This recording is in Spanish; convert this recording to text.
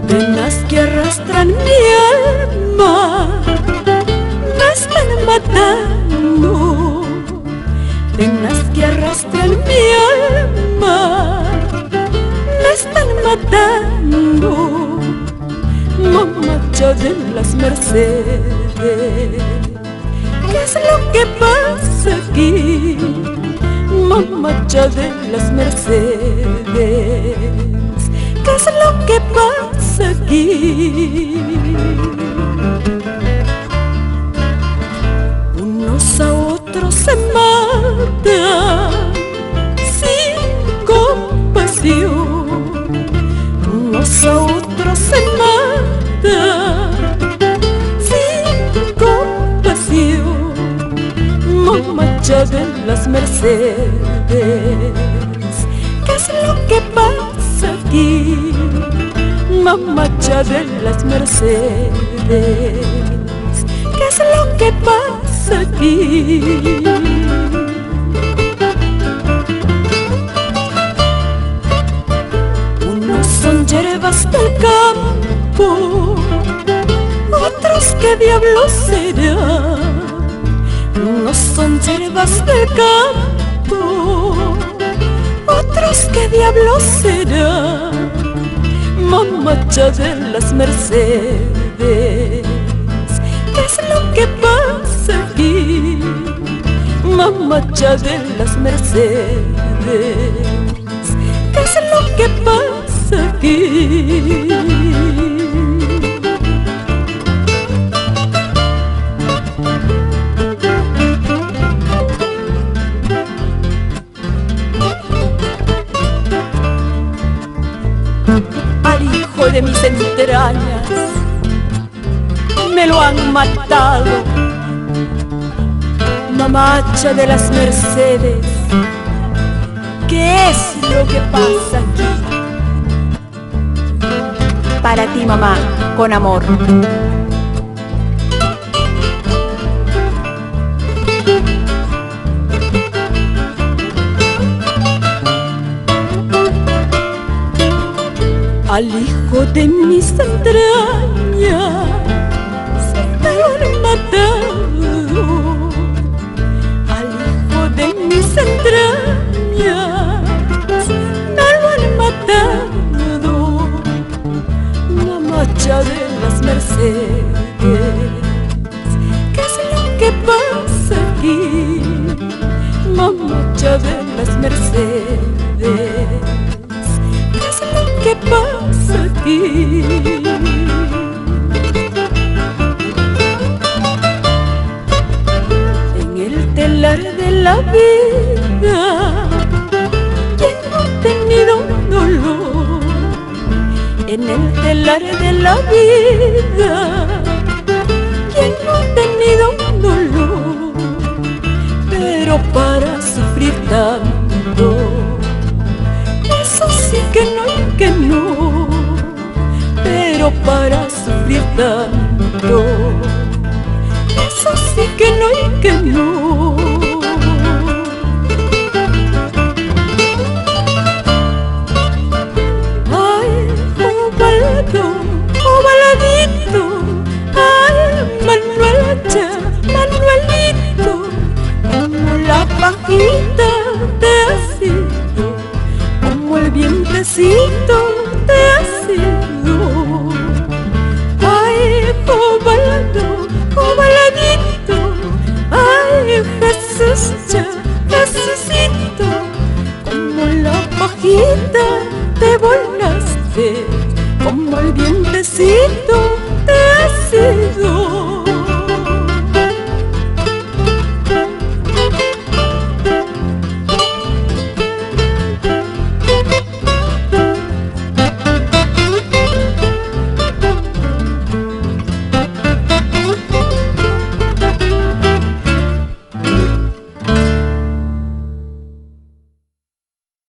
Penas que arrastran mi alma me están matando. Penas que arrastran mi alma me están matando. Mamacha de las Mercedes, ¿qué es lo que pasa aquí? Mamacha de las Mercedes, ¿qué es lo que pasa aquí? Unos a otros se matan sin compasión. Unos a otros se matan sin compasión. Mamacha de las Mercedes, ¿qué es lo que pasa aquí? Mamacha de las Mercedes, ¿qué es lo que pasa aquí? Unos son hierbas del campo, otros qué diablos serán. Unos son hierbas del campo, otros qué diablos serán. Mamacha de las Mercedes, ¿qué es lo que pasa aquí? Mamacha de las Mercedes, ¿qué es lo que pasa aquí? Al hijo de mis entrañas me lo han matado. Mamacha de las Mercedes, ¿qué es lo que pasa aquí? Para ti, mamá, con amor. Al hijo de mis entrañas me lo han matado. Al hijo de mis entrañas me lo han matado. Mamacha de las Mercedes, ¿qué es lo que pasa aquí? Mamacha de las Mercedes, ¿qué pasa aquí? En el telar de la vida, ¿quién no ha tenido un dolor? En el telar de la vida, ¿quién no ha tenido un dolor? Pero para sufrir tanto, eso sí que no y que no. Pero para sufrir tanto, eso sí que no y que no. Ay, ovalado, ovaladito, ay, Manuelacha, Manuelito, como la pajita